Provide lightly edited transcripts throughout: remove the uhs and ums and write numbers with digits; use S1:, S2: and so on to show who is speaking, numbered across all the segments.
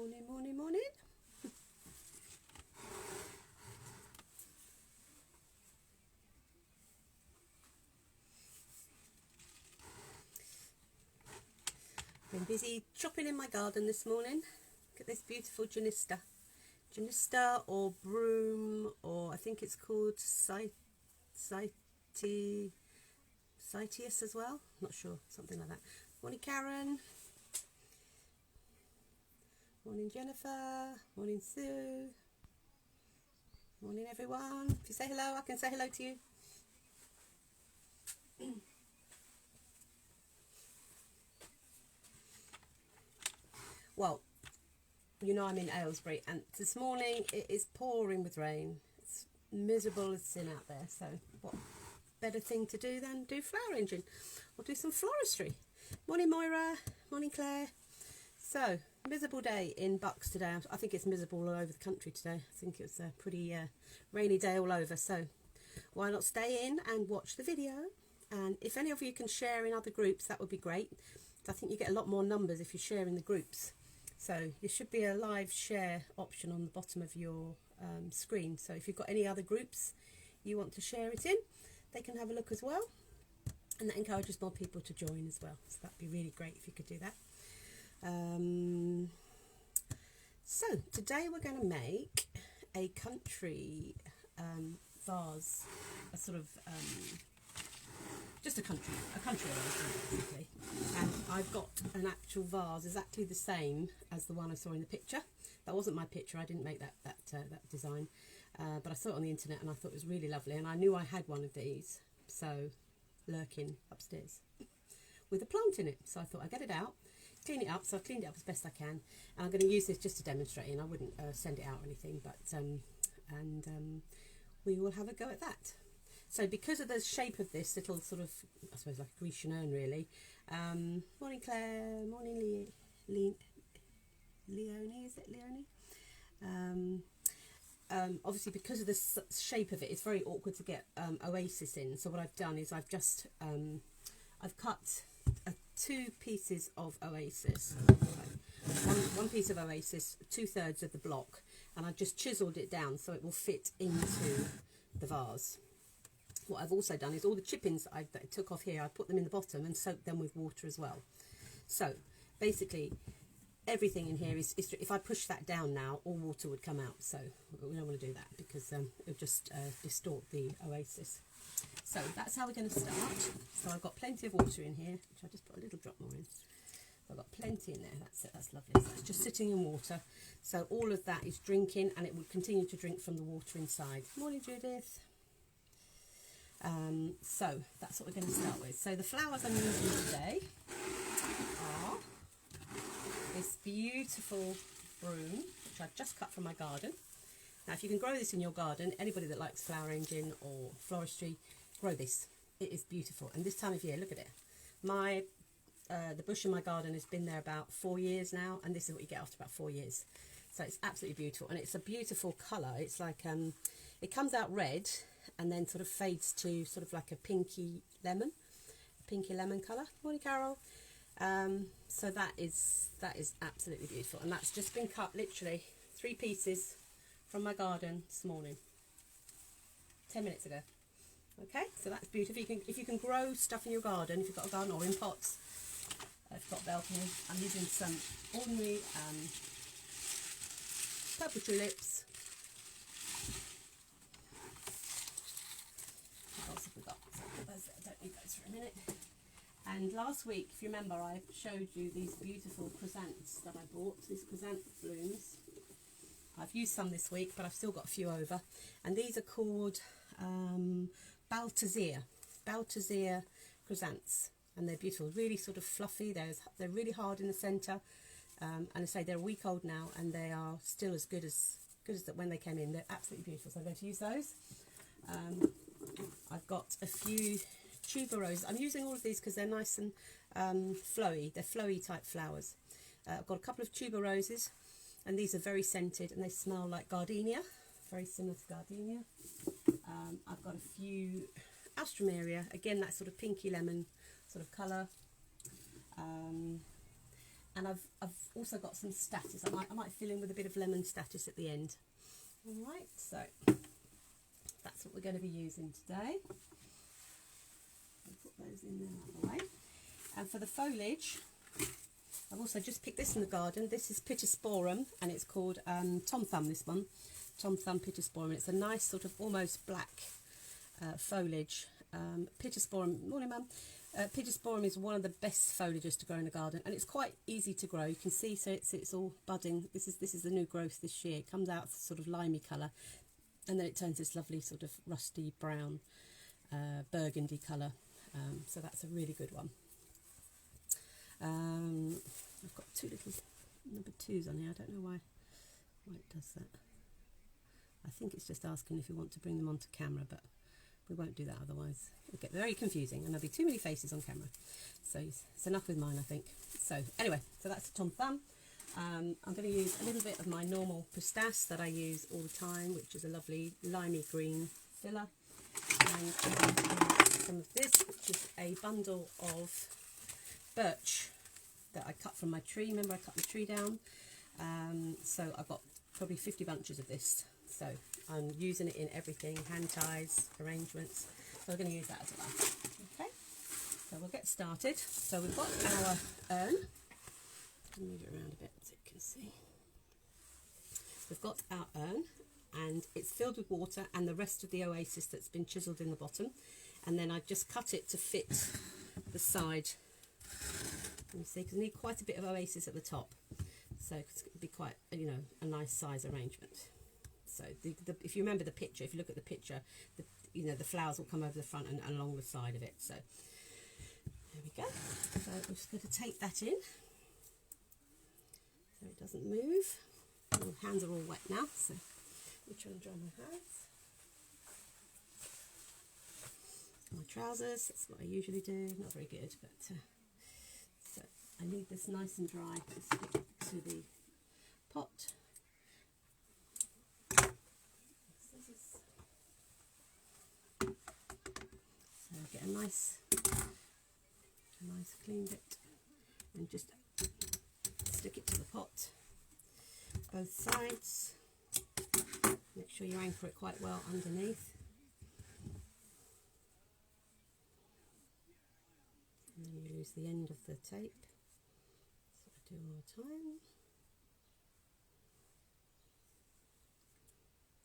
S1: Morning, morning, morning. Been busy chopping in my garden this morning. Look at this beautiful Genista. Genista or broom, or I think it's called Cytius as well. Not sure, something like that. Morning Karen. Morning Jennifer. Morning Sue. Morning everyone. If you say hello, I can say hello to you. Well, you know I'm in Aylesbury, and this morning it is pouring with rain. It's miserable as sin out there, so what better thing to do than do flower arranging or do some floristry. Morning Moira, morning Claire. So, miserable day in Bucks today. I think it's miserable all over the country today. I think it's a pretty rainy day all over, so why not stay in and watch the video? And if any of you can share in other groups, that would be great. I think you get a lot more numbers if you share in the groups. So there should be a live share option on the bottom of your screen. So if you've got any other groups you want to share it in, they can have a look as well. And that encourages more people to join as well. So that'd be really great if you could do that. So today we're going to make a country vase, a sort of just a country arrangement basically. And I've got an actual vase exactly the same as the one I saw in the picture. That wasn't my picture, I didn't make that design, but I saw it on the internet and I thought it was really lovely, and I knew I had one of these, so lurking upstairs with a plant in it. So I thought I'd get it out, clean it up. So I cleaned it up as best I can, and I'm going to use this just to demonstrate, and I wouldn't send it out or anything, but we will have a go at that. So because of the shape of this little sort of, I suppose like a Grecian urn really, morning Claire, morning Leonie, is it Leonie? Obviously because of the shape of it, it's very awkward to get oasis in. So what I've done is I've just, I've cut 2 pieces of oasis, one piece of oasis, 2/3 of the block, and I've just chiselled it down so it will fit into the vase. What I've also done is all the chippings that I took off here, I put them in the bottom and soaked them with water as well. So basically everything in here is if I push that down now, all water would come out. So we don't want to do that because it would just distort the oasis. So that's how we're going to start. So I've got plenty of water in here, which I just put a little drop more in. I've got plenty in there. That's it. That's lovely. So it's just sitting in water. So all of that is drinking, and it will continue to drink from the water inside. Morning Judith. So that's what we're going to start with. So the flowers I'm using today are this beautiful broom, which I've just cut from my garden. Now if you can grow this in your garden, anybody that likes flower arranging or floristry, grow this. It is beautiful. And this time of year, look at it. The bush in my garden has been there about 4 years now, and this is what you get after about 4 years. So it's absolutely beautiful, and it's a beautiful colour. It's like it comes out red and then sort of fades to sort of like a pinky lemon colour. Morning Carol. So that is absolutely beautiful, and that's just been cut literally 3 pieces from my garden this morning, 10 minutes ago. Okay, so that's beautiful. If you can grow stuff in your garden, if you've got a garden or in pots, I've got balcony. I'm using some ordinary purple tulips. What else have we got? So I don't need those for a minute. And last week, if you remember, I showed you these beautiful chrysanths that I bought, these Chrysanths Blooms. I've used some this week, but I've still got a few over. And these are called Baltazir chrysanths. And they're beautiful, really sort of fluffy. They're really hard in the centre. And I say they're a week old now, and they are still as good as when they came in. They're absolutely beautiful, so I'm going to use those. I've got a few Tuba Roses. I'm using all of these because they're nice and flowy. They're flowy type flowers. I've got a couple of Tuba Roses, and these are very scented, and they smell like gardenia, very similar to gardenia. I've got a few Alstroemeria, again that sort of pinky lemon sort of colour. And I've also got some statice. I might fill in with a bit of lemon statice at the end. All right, so that's what we're going to be using today. I'll put those in there out of the way. And for the foliage, I've also just picked this in the garden. This is Pittosporum, and it's called Tom Thumb, this one. Tom Thumb Pittosporum. It's a nice sort of almost black foliage. Pittosporum, morning mum. Pittosporum is one of the best foliages to grow in the garden, and it's quite easy to grow. You can see, so it's all budding. This is the new growth this year. It comes out sort of limey colour, and then it turns this lovely sort of rusty brown burgundy colour. So that's a really good one. I've got two little number 2s on here. I don't know why it does that. I think it's just asking if you want to bring them onto camera, but we won't do that, otherwise it'll get very confusing and there'll be too many faces on camera. So it's enough with mine, I think. So anyway, so that's a Tom Thumb. I'm going to use a little bit of my normal pistache that I use all the time, which is a lovely limey green filler, and some of this, which is a bundle of birch that I cut from my tree. Remember, I cut the tree down, so I've got probably 50 bunches of this. So I'm using it in everything, hand ties, arrangements. So we're going to use that as well. Okay, so we'll get started. So we've got our urn. I'll move it around a bit so you can see. We've got our urn, and it's filled with water and the rest of the oasis that's been chiselled in the bottom. And then I just cut it to fit the side. You see, because I need quite a bit of oasis at the top, so it's going to be quite, you know, a nice size arrangement. So if you remember the picture, if you look at the picture, you know, the flowers will come over the front and along the side of it. So there we go. So we're just going to tape that in so it doesn't move. My hands are all wet now, so let me try and dry my hands. My trousers, that's what I usually do. Not very good, but so I need this nice and dry to stick to the pot. So get a nice clean bit and just stick it to the pot, both sides. Make sure you anchor it quite well underneath. And then you lose the end of the tape. So I do one more time.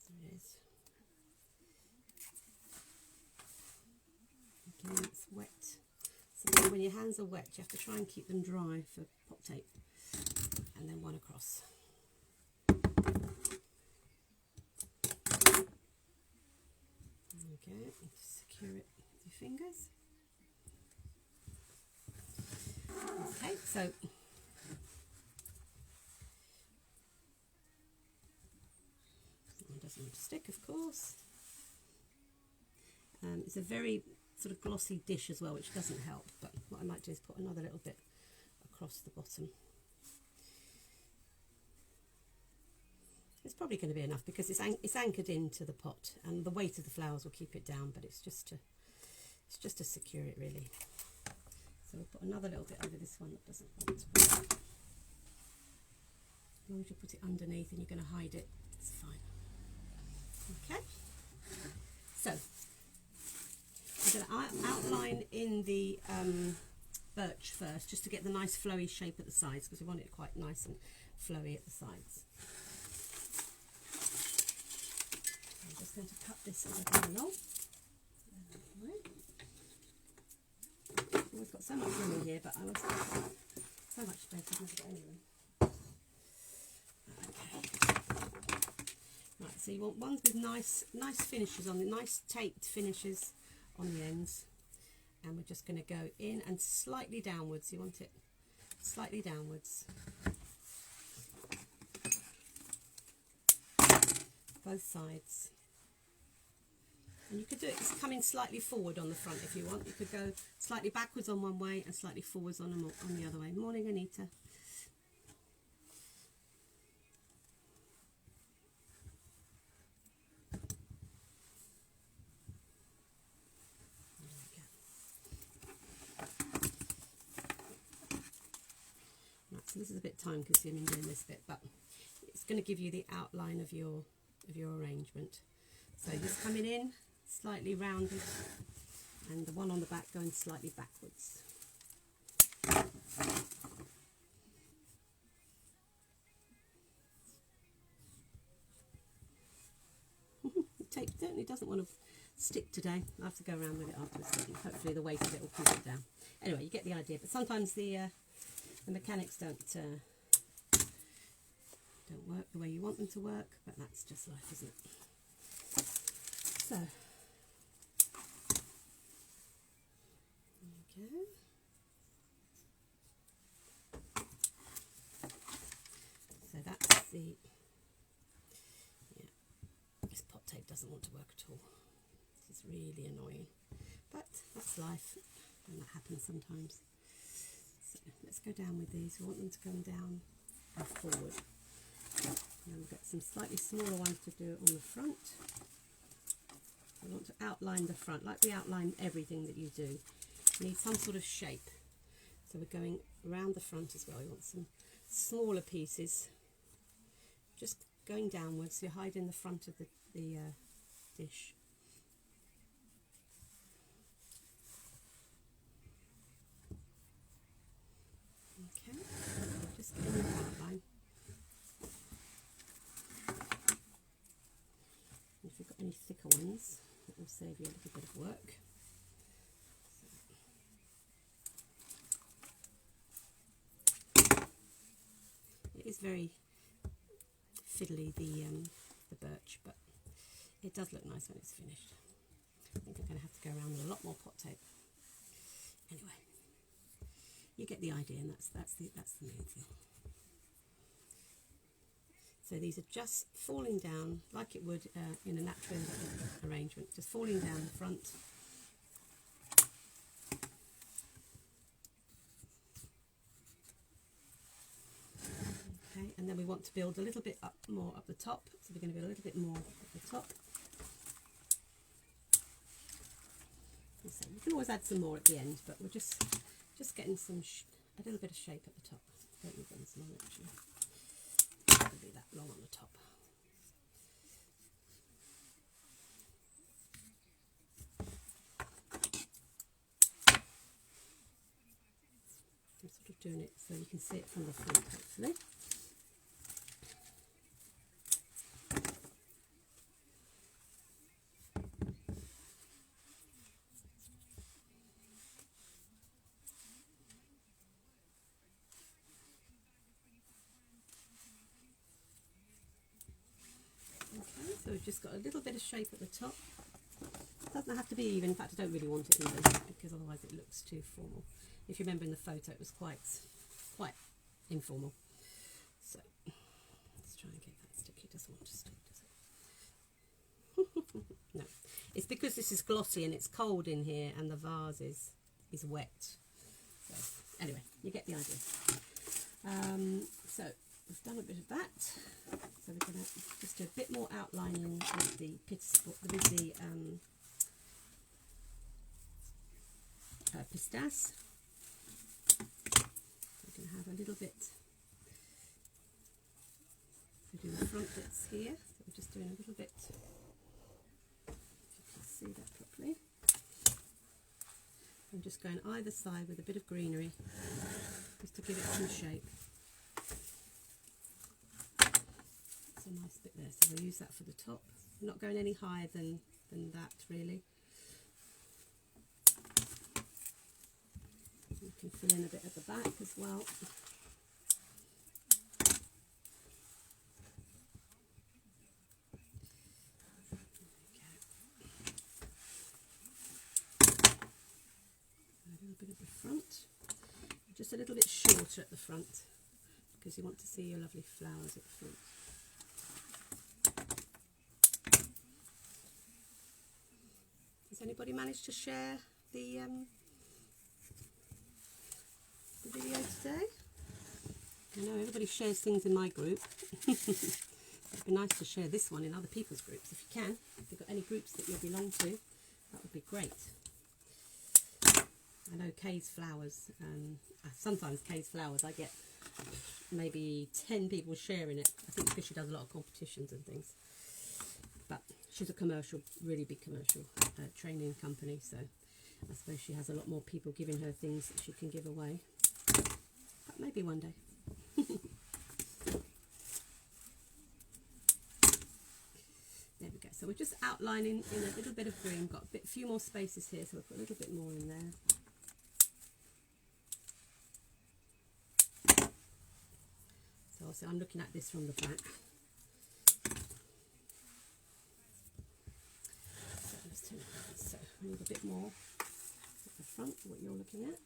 S1: There it is. Again, it's wet. So when your hands are wet, you have to try and keep them dry for pot tape. And then one across. Okay, just secure it with your fingers. Okay, so it doesn't want to stick, of course. It's a very sort of glossy dish as well, which doesn't help, but what I might do is put another little bit across the bottom. It's probably going to be enough because it's anchored into the pot, and the weight of the flowers will keep it down, but it's just to secure it, really. So we'll put another little bit over this one that doesn't want to work. As long as you put it underneath and you're going to hide it, it's fine. Okay, so I'm going to outline in the birch first, just to get the nice flowy shape at the sides, because we want it quite nice and flowy at the sides. I'm just going to cut this as I go along. We've got so much room in here, but I was so much space I've never got any room. Okay. Right, so you want ones with nice finishes on the nice taped finishes on the ends, and we're just going to go in and slightly downwards. You want it slightly downwards, both sides. And you could do it coming slightly forward on the front if you want. You could go slightly backwards on one way and slightly forwards on the other way. Morning, Anita. Right, so this is a bit time consuming doing this bit, but it's going to give you the outline of your arrangement. So just coming in slightly rounded, and the one on the back going slightly backwards. The tape certainly doesn't want to stick today. I have to go around with it afterwards. Hopefully the weight of it will keep it down. Anyway, you get the idea. But sometimes the mechanics don't work the way you want them to work. But that's just life, isn't it? So there we go. So that's the, yeah, this pot tape doesn't want to work at all. This is really annoying, but that's life, and that happens sometimes. So let's go down with these. We want them to come down and forward. And then we'll get some slightly smaller ones to do on the front. I want to outline the front, like we outline everything that you do. You need some sort of shape. So we're going around the front as well. You want some smaller pieces, just going downwards, so you're hiding the front of the dish. Okay, just getting the outline. And if you've got any thicker ones, it will save you a little bit of work. It is very fiddly, the birch, but it does look nice when it's finished. I think I'm going to have to go around with a lot more pot tape. Anyway, you get the idea, and that's the main thing. So these are just falling down like it would in a natural arrangement, just falling down the front. Okay, and then we want to build a little bit more up the top, so we're going to build a little bit more at the top. So you can always add some more at the end, but we're just getting a little bit of shape at the top. Don't need them as long, actually. It's going to be that long on the top. I'm sort of doing it so you can see it from the front, hopefully. So we've just got a little bit of shape at the top. It doesn't have to be even. In fact, I don't really want it even, because otherwise it looks too formal. If you remember in the photo, it was quite informal. So let's try and get that sticky. It doesn't want to stick, does it? No, it's because this is glossy and it's cold in here, and the vase is wet. So anyway, you get the idea. So we've done a bit of that. So we're going to just do a bit more outlining with the pistache. We're going to have a little bit. So do the front bits here. So we're just doing a little bit. If you can see that properly. I'm just going either side with a bit of greenery, just to give it some shape. A nice bit there, so we'll use that for the top. I'm not going any higher than that, really. You can fill in a bit at the back as well. A little bit at the front, just a little bit shorter at the front, because you want to see your lovely flowers at the front. Has anybody managed to share the video today? I know everybody shares things in my group. It'd be nice to share this one in other people's groups if you can. If you've got any groups that you belong to, that would be great. I know Kay's Flowers, sometimes Kay's Flowers, I get maybe 10 people sharing it. I think because she does a lot of competitions and things. But she's a commercial, really big commercial training company, so I suppose she has a lot more people giving her things that she can give away. But maybe one day. There we go. So we're just outlining in a little bit of green. Got a few more spaces here, so we'll put a little bit more in there. So also I'm looking at this from the back. So let's turn it around. So we need a bit more at the front, what you're looking at.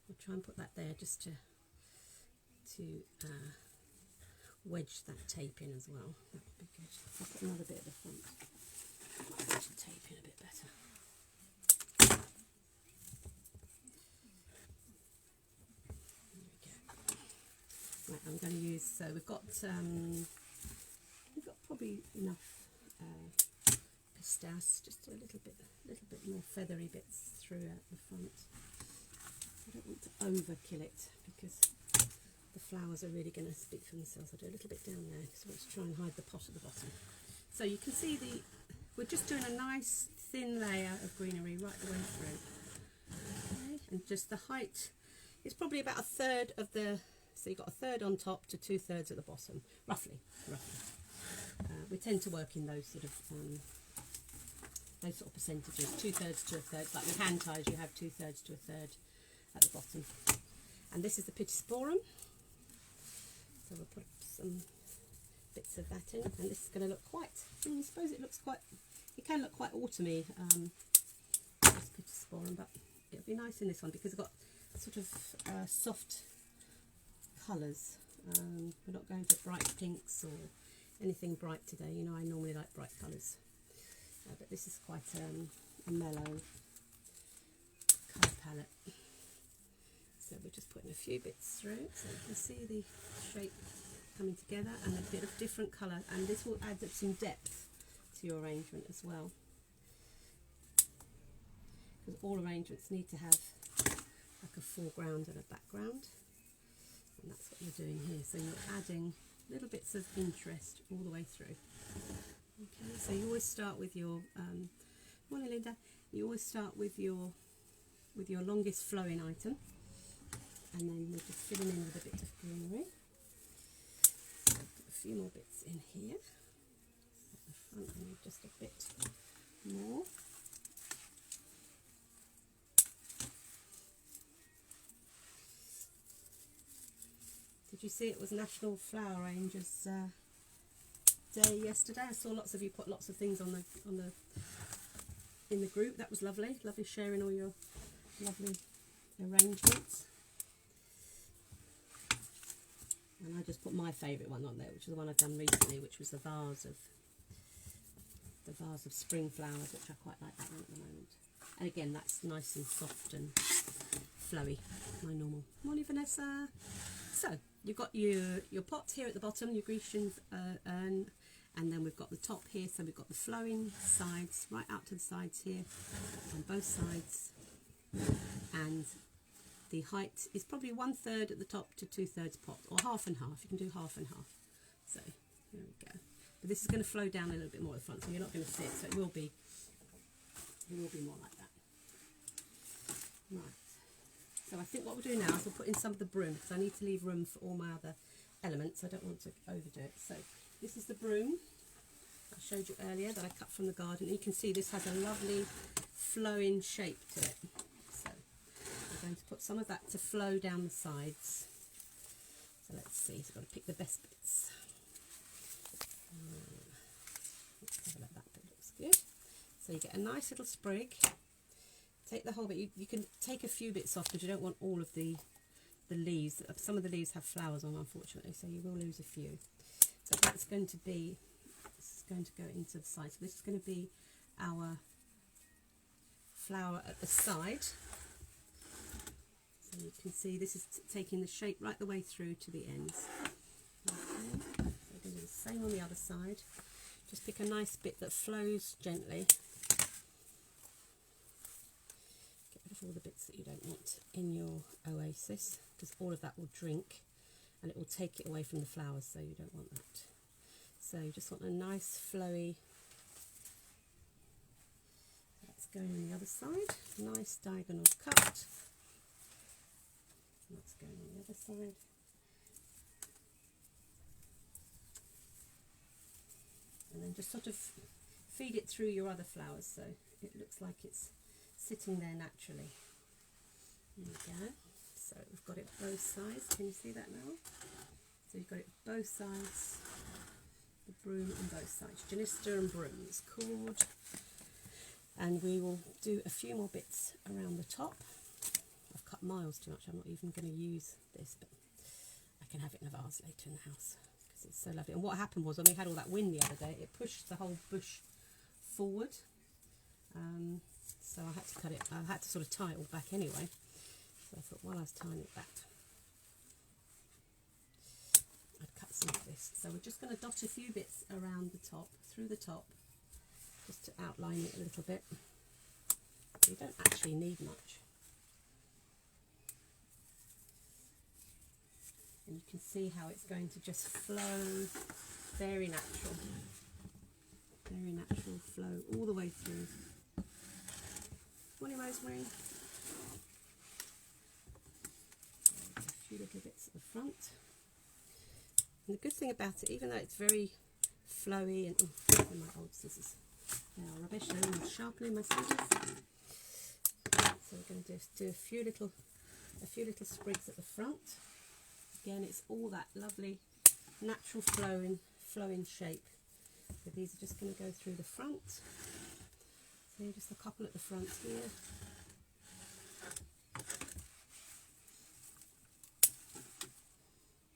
S1: We'll try and put that there just to wedge that tape in as well. That would be good. I'll put another bit at the front. Might wedge the tape in a bit better. There we go. Right, I'm going to use, so we've got probably enough pistache, just a little bit more feathery bits throughout the front. I don't want to overkill it because the flowers are really going to speak for themselves. I'll do a little bit down there because I want to try and hide the pot at the bottom. So you can see we're just doing a nice thin layer of greenery right the way through. Okay. And just the height is probably about a third of the, so you've got a third on top to 2/3 at the bottom, roughly. We tend to work in those sort of percentages, 2/3 to a third. Like with hand ties, you have 2/3 to a third at the bottom. And this is the Pittosporum. So we'll put some bits of that in, and this is going to look quite, I suppose it looks quite, it can look quite autumny, this Pittosporum, but it'll be nice in this one because it's got sort of soft colours. We're not going for bright pinks or anything bright today. You know, I normally like bright colours, but this is quite a mellow colour palette. So we're just putting a few bits through so you can see the shape coming together and a bit of different colour, and this will add some depth to your arrangement as well, because all arrangements need to have like a foreground and a background, and that's what you're doing here. So you're adding little bits of interest all the way through. Okay, so you always start with your morning Linda, you always start with your longest flowing item, and then we're just filling in with a bit of greenery. So put a few more bits in here. At the front, I need just a bit more. Did you see it was National Flower Arrangers Day yesterday? I saw lots of you put lots of things in the group. That was lovely. Lovely sharing all your lovely arrangements. And I just put my favourite one on there, which is the one I've done recently, which was the Vase of Spring FLowers, which I quite like that one at the moment. And again, that's nice and soft and flowy, my normal. Morning, Vanessa. So you've got your pot here at the bottom, your Grecian urn, and then we've got the top here. So we've got the flowing sides right out to the sides here on both sides, and the height is probably 1/3 at the top to 2/3 pot, or half and half. You can do half and half. So there we go. But this is going to flow down a little bit more at the front, so you're not going to see it. So it will be more like that. Right. So I think what we'll do now is we'll put in some of the broom, because I need to leave room for all my other elements. I don't want to overdo it. So this is the broom I showed you earlier that I cut from the garden. You can see this has a lovely flowing shape to it. So I'm going to put some of that to flow down the sides. So let's see, so I've got to pick the best bits. Let's have a look, that bit looks good. So you get a nice little sprig. Take the whole bit. You can take a few bits off because you don't want all of the leaves. Some of the leaves have flowers on, unfortunately, so you will lose a few. So that's going to be, this is going to go into the side. So this is going to be our flower at the side. So you can see this is taking the shape right the way through to the ends. Okay. So we're going to do the same on the other side. Just pick a nice bit that flows gently. Get rid of all the bits that you don't want in your oasis, because all of that will drink and it will take it away from the flowers, so you don't want that. So you just want a nice flowy, that's going on the other side, nice diagonal cut, that's going on the other side. And then just sort of feed it through your other flowers so it looks like it's sitting there naturally. There we go. So we've got it both sides. Can you see that now? So you've got it both sides, the broom on both sides. Genista and broom it's called. And we will do a few more bits around the top. I've cut miles too much. I'm not even going to use this, but I can have it in a vase later in the house because it's so lovely. And what happened was when we had all that wind the other day, it pushed the whole bush forward. So I had to cut it. I had to sort of tie it all back anyway. So I thought while I was tying it back, I'd cut some of this. So we're just going to dot a few bits around the top, through the top, just to outline it a little bit. You don't actually need much. And you can see how it's going to just flow, very natural flow all the way through. Morning, Rosemary. A few little bits at the front. And the good thing about it, even though it's very flowy and my old scissors, they are rubbish. I'm sharpening my scissors. So we're going to just do a few little sprigs at the front. Again, it's all that lovely natural flowing shape. So these are just going to go through the front. So just a couple at the front here.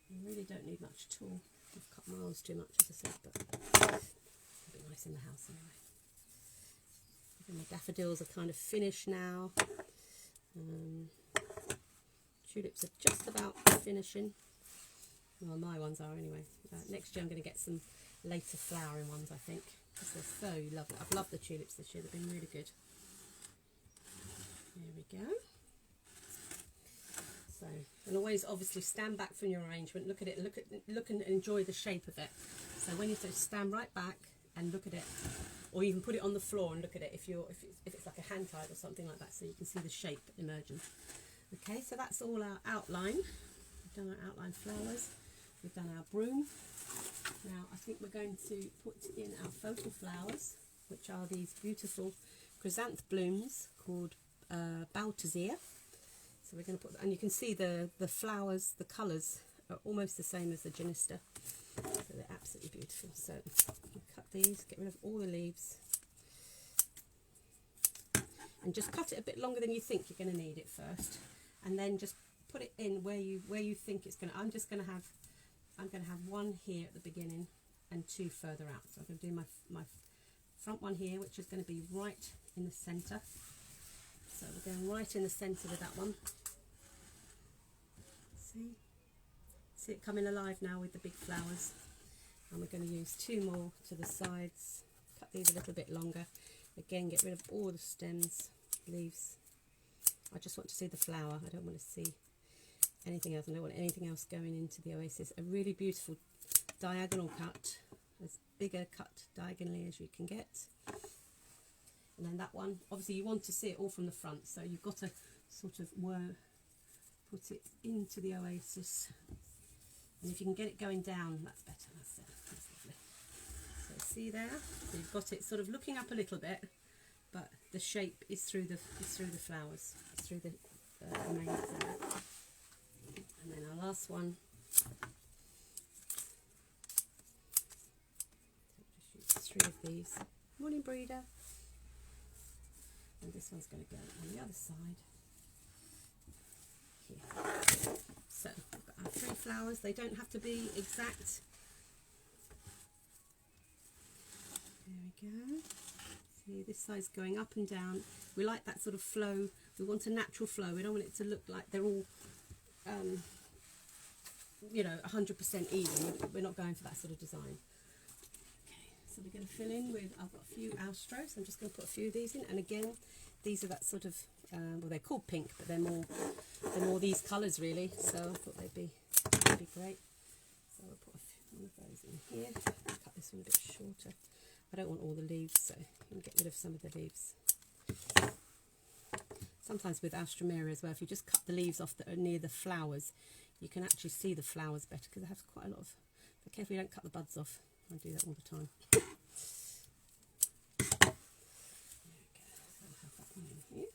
S1: You really don't need much at all. I've cut miles too much, as I said, but it'll be nice in the house anyway. And my daffodils are kind of finished now. Tulips are just about finishing. Well, my ones are anyway. Next year I'm going to get some later flowering ones, I think, because they're so lovely. I've loved the tulips this year. They've been really good. There we go. So, and always obviously stand back from your arrangement. Look at it. Look and enjoy the shape of it. So when you stand right back and look at it, or even put it on the floor and look at it if it's like a hand tied or something like that, so you can see the shape emerging. Okay, so that's all our outline. We've done our outline flowers. We've done our broom. Now I think we're going to put in our focal flowers, which are these beautiful Chrysanths Blooms called Baltazar. So we're going to put, and you can see the flowers, the colours are almost the same as the Genista. So they're absolutely beautiful. So we'll cut these, get rid of all the leaves, and just cut it a bit longer than you think you're going to need it first, and then just put it in where you think it's going to. I'm going to have one here at the beginning and two further out. So I'm going to do my front one here, which is going to be right in the centre. So we're going right in the centre with that one. See it coming alive now with the big flowers. And we're going to use two more to the sides. Cut these a little bit longer. Again, get rid of all the stems, leaves. I just want to see the flower. I don't want to see anything else. I don't want anything else going into the oasis. A really beautiful diagonal cut, as big a cut diagonally as you can get. And then that one, obviously you want to see it all from the front, so you've got to sort of put it into the oasis. And if you can get it going down, that's better. That's lovely. So see there, so you've got it sort of looking up a little bit, but the shape is through the flowers, it's through the main flower. And then our last one, just use 3 of these. Morning, breeder. And this one's going to go on the other side here. So we've got our 3 flowers. They don't have to be exact. There we go. See, this side's going up and down. We like that sort of flow. We want a natural flow. We don't want it to look like they're all, you know, 100% even. We're not going for that sort of design. Okay, So we're going to fill in with, I've got a few Astros, I'm just going to put a few of these in, and again, these are that sort of, well, they're called pink, but they're more these colours really, so I thought they'd be great. So I'll put one of those in here, cut this one a bit shorter. I don't want all the leaves, so you can get rid of some of the leaves. Sometimes with Astromera as well, if you just cut the leaves off that are near the flowers, you can actually see the flowers better, because it has quite a lot of, be careful you don't cut the buds off. I do that all the time. Okay, so I'll have that one in here.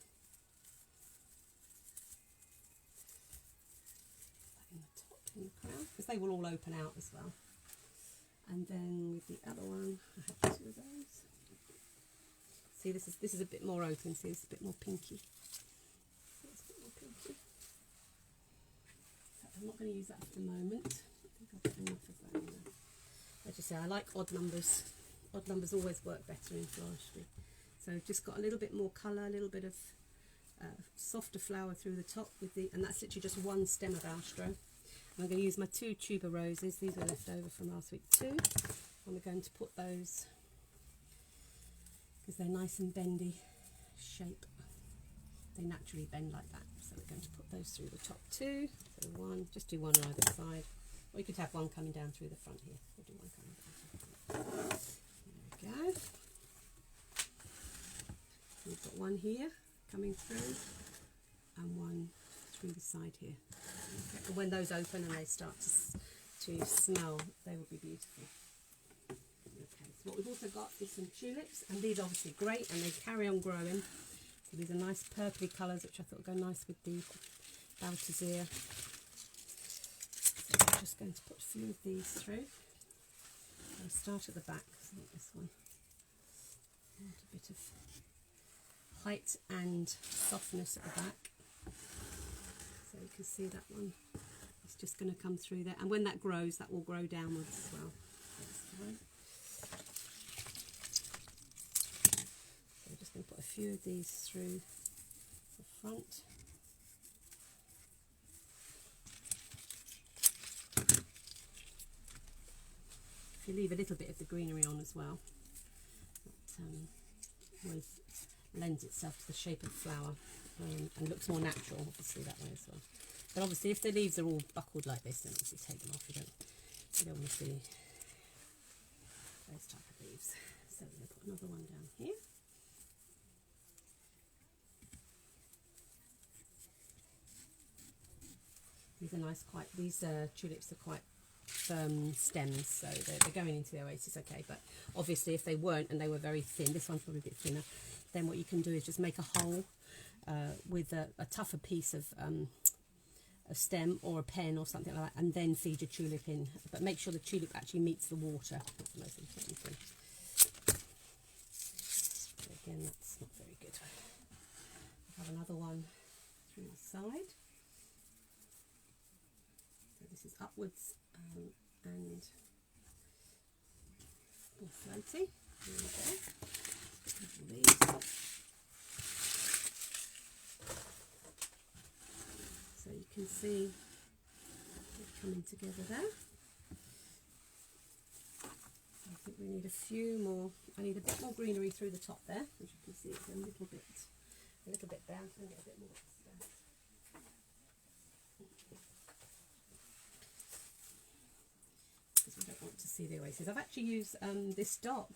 S1: That in the top, in the crown, because they will all open out as well. And then with the other one, I have two of those. See, this is a bit more open. See, it's a bit more pinky. So it's a bit more pinky. So I'm not going to use that for the moment. I think I've got enough of that in there. As you say, I like odd numbers. Odd numbers always work better in floristry. So just got a little bit more colour, a little bit of softer flower through the top with the, and that's literally just one stem of Astro. I'm going to use my 2 Tuba Roses. These were left over from last week too. And we're going to put those, because they're nice and bendy shape. They naturally bend like that. So we're going to put those through the top too. So one, just do one on either side. Or you could have one coming down through the front here. We'll do one coming down through the front. There we go. We've got one here coming through and one through the side here. Okay. And when those open and they start to smell, they will be beautiful. Okay, so what we've also got is some tulips, and these are obviously great and they carry on growing. So these are nice purpley colours which I thought would go nice with the Baltazar. So I'm just going to put a few of these through. I'll start at the back, so I want this one. I want a bit of height and softness at the back. So you can see that one. It's just going to come through there, and when that grows, that will grow downwards as well. So I'm just going to put a few of these through the front. If you leave a little bit of the greenery on as well, that always lends itself to the shape of the flower and looks more natural, obviously, that way as well. But obviously, if the leaves are all buckled like this, then obviously take them off. You don't want to see those type of leaves. So we're going to put another one down here. These are nice, these tulips are quite firm stems, so they're going into the oasis okay, but obviously if they weren't and they were very thin, this one's probably a bit thinner, then what you can do is just make a hole with a tougher piece of a stem or a pen or something like that, and then feed your tulip in, but make sure the tulip actually meets the water. That's the most important thing. So again, that's not very good. I have another one through the side. So this is upwards and more floaty. There we go. These. So you can see it coming together there. I think we need a few more. I need a bit more greenery through the top there, as you can see it's a little bit down, so I get a bit more extent. Because we don't want to see the oasis. I've actually used this stock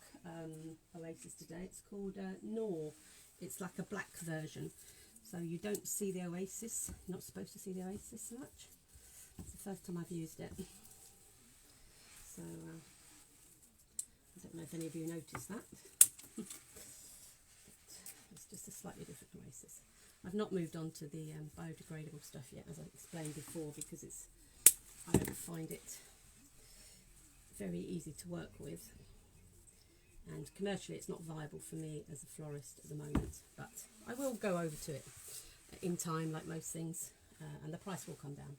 S1: oasis today. It's called Nor. It's like a black version, so you don't see the oasis. You're not supposed to see the oasis so much. It's the first time I've used it, so I don't know if any of you noticed that. But it's just a slightly different oasis. I've not moved on to the biodegradable stuff yet, as I explained before, because I don't find it very easy to work with, and commercially it's not viable for me as a florist at the moment, but I will go over to it in time, like most things, and the price will come down,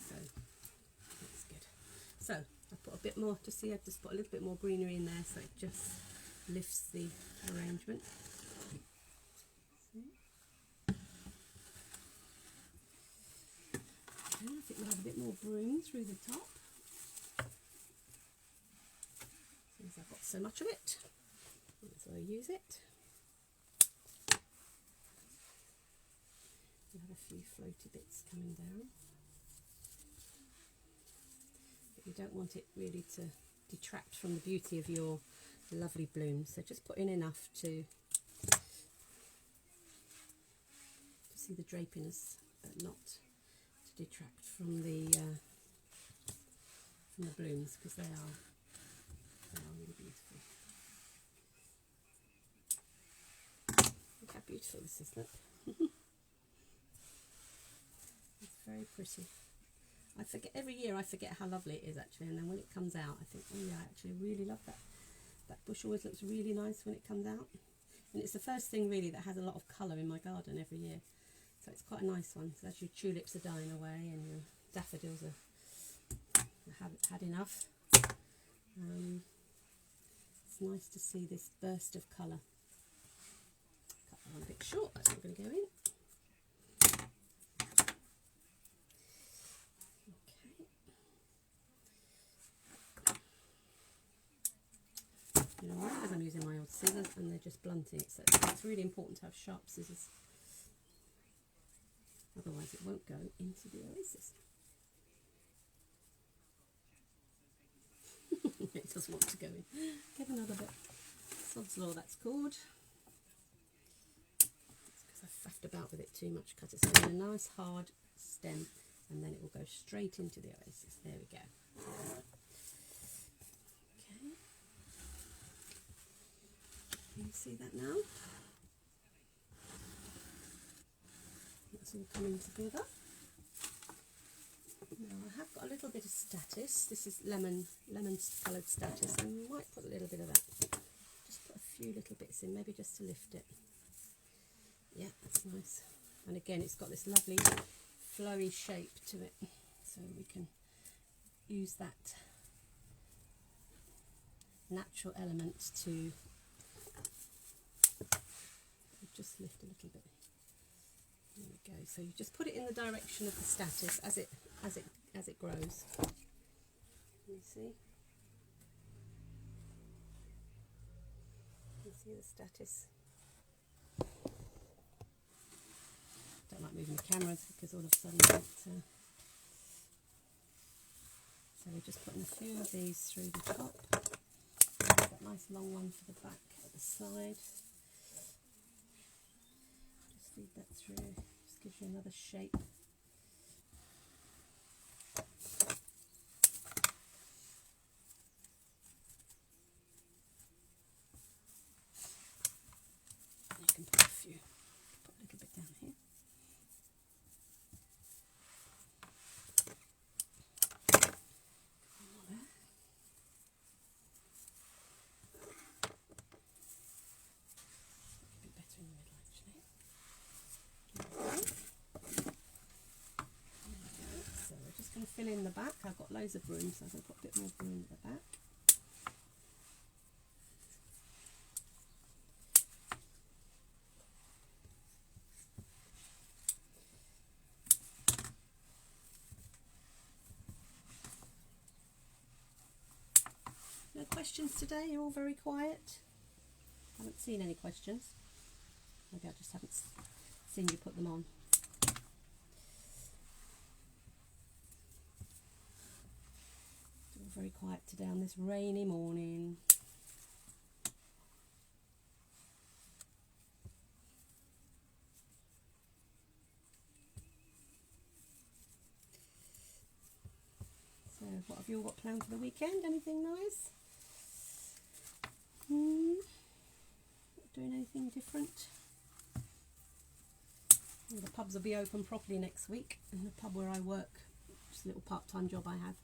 S1: so that's good. So I put a bit more, just see, I've just put a little bit more greenery in there, so it just lifts the arrangement. Okay, I think we'll have a bit more broom through the top. because I've got so much of it. So I use it. You have a few floaty bits coming down. But you don't want it really to detract from the beauty of your lovely blooms. So just put in enough to see the drapiness, but not to detract from the blooms, because they are really beautiful. Look how beautiful this is, look. It's very pretty. I forget, every year I forget how lovely it is actually, and then when it comes out I think, oh yeah, I actually really love that. That bush always looks really nice when it comes out. And it's the first thing really that has a lot of colour in my garden every year. So it's quite a nice one. So as your tulips are dying away and your daffodils have had enough, it's nice to see this burst of colour. Cut that one a bit short, that's not going to go in. You know why? Because I'm using my old scissors and they're just blunting it, so it's really important to have sharp scissors. Otherwise it won't go into the oasis. It doesn't want to go in. Get another bit. Sod's law, that's called. It's because I faffed about with it too much. Cut it so in a nice hard stem, and then it will go straight into the oasis. There we go. Okay. Can you see that now? That's all coming together. Now I have got a little bit of statice. This is lemon coloured statice, and you might put a little bit of that. Just put a few little bits in, maybe just to lift it. Yeah, that's nice. And again, it's got this lovely flowy shape to it, so we can use that natural element to just lift a little bit. There we go. So you just put it in the direction of the statice as it grows. You see? You see the statice. Don't like moving the cameras because all of a sudden so we're just putting a few of these through the top. That nice long one for the back at the side. Just feed that through. Just gives you another shape. You can put a few. Put a little bit down here. Fill in the back. I've got loads of brooms, so I'm going to put a bit more broom at the back. No questions today? You're all very quiet. I haven't seen any questions. Maybe I just haven't seen you put them on. Very quiet today on this rainy morning. So what have you all got planned for the weekend? Anything nice? Not doing anything different? Well, the pubs will be open properly next week, and the pub where I work, just a little part-time job I have,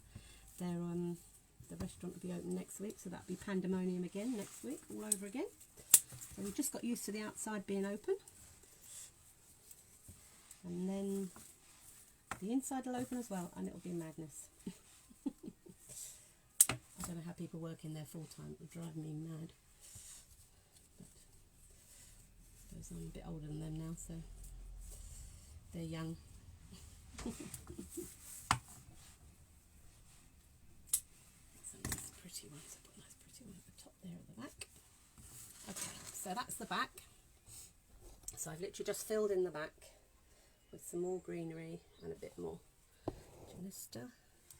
S1: the restaurant will be open next week, so that'll be pandemonium again next week, all over again. So we've just got used to the outside being open, and then the inside will open as well, and it'll be madness. I don't know how people work in there full time, it will drive me mad. But I suppose I'm a bit older than them now, so they're young. Pretty ones. I put a nice pretty one at the top. So that's the back. So I've literally just filled in the back with some more greenery and a bit more. Just,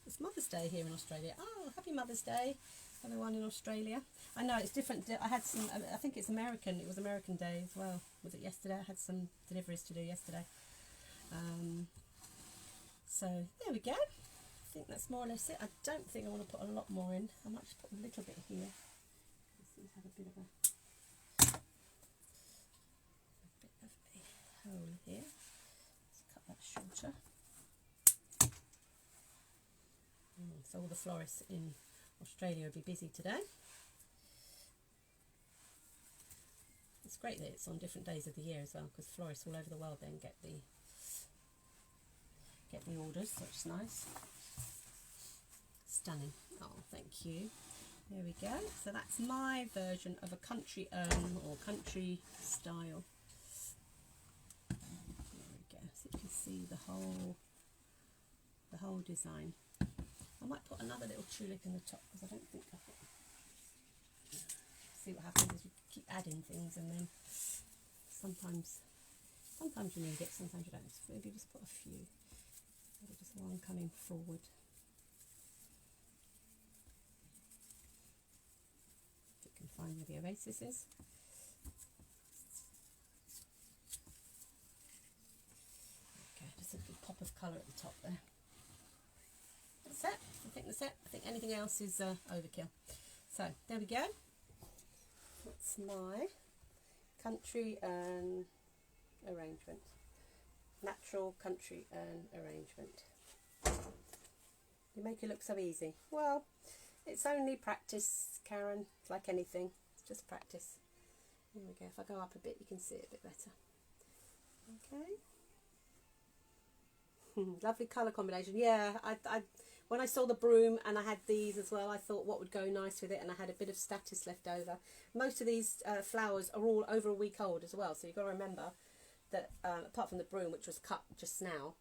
S1: it's Mother's Day here in Australia. Oh, happy Mother's Day, everyone in Australia. I know it's different. I had some, I think it's American. It was American Day as well. Was it yesterday? I had some deliveries to do yesterday. So there we go. I think that's more or less it. I don't think I want to put a lot more in. I might just put a little bit here. Let's have a bit of a hole here. Let's cut that shorter. So all the florists in Australia will be busy today. It's great that it's on different days of the year as well, because florists all over the world then get the orders, so it's nice. Stunning. Oh, thank you. There we go. So that's my version of a country urn or country style. There we go. So you can see the whole design. I might put another little tulip in the top because I don't think I can. See what happens is you keep adding things and then sometimes you need it, sometimes you don't. So maybe just put a few. Maybe just one coming forward. If you can find where the oasis is. Okay, just a little pop of colour at the top there. That's it. I think that's it. I think anything else is overkill. So there we go. That's my country urn arrangement. Natural country urn arrangement. You make it look so easy. Well, it's only practice, Karen. It's like anything. It's just practice. There we go. If I go up a bit, you can see it a bit better. Okay. Lovely colour combination. Yeah, I when I saw the broom and I had these as well, I thought what would go nice with it, and I had a bit of status left over. Most of these flowers are all over a week old as well, so you've got to remember that apart from the broom, which was cut just now,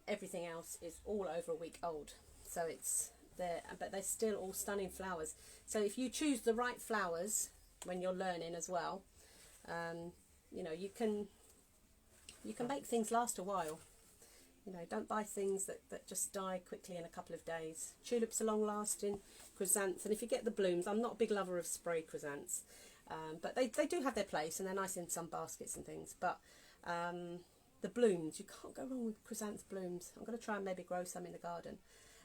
S1: everything else is all over a week old. So it's there, but they're still all stunning flowers. So if you choose the right flowers when you're learning as well, you know, you can make things last a while. You know, don't buy things that just die quickly in a couple of days. Tulips are long lasting, chrysanths, and if you get the blooms, I'm not a big lover of spray chrysanths, but they do have their place and they're nice in some baskets and things. But the blooms, you can't go wrong with chrysanths blooms. I'm going to try and maybe grow some in the garden.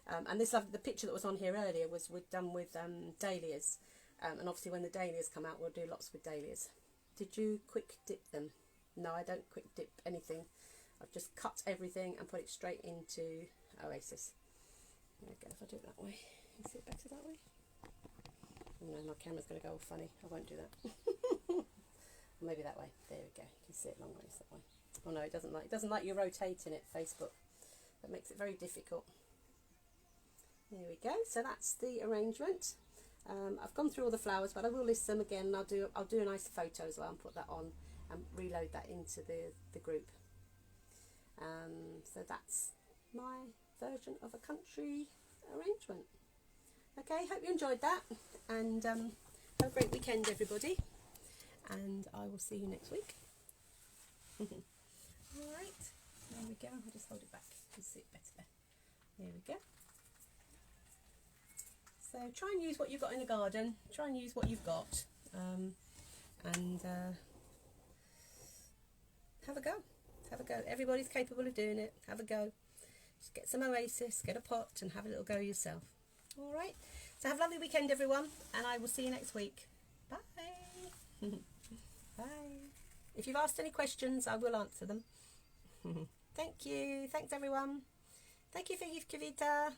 S1: And this the picture that was on here earlier was done with dahlias, and obviously when the dahlias come out, we'll do lots with dahlias. Did you quick dip them? No, I don't quick dip anything. I've just cut everything and put it straight into Oasis. There we go. If I do it that way, you can see it better that way. Oh no, my camera's going to go all funny. I won't do that. Maybe that way. There we go. You can see it long ways that way. Oh no, it doesn't like you rotating it. Facebook. That makes it very difficult. There we go. So that's the arrangement. I've gone through all the flowers, but I will list them again. And I'll do a nice photo as well and put that on and reload that into the group. So that's my version of a country arrangement. Okay, hope you enjoyed that, and have a great weekend, everybody, and I will see you next week. Alright, there we go. I'll just hold it back. You can see it better there. There we go. So try and use what you've got in the garden. Try and use what you've got, and have a go. Have a go. Everybody's capable of doing it. Have a go. Just get some Oasis, get a pot, and have a little go yourself. All right. So have a lovely weekend, everyone, and I will see you next week. Bye. Bye. If you've asked any questions, I will answer them. Thank you. Thanks, everyone. Thank you for Kavita.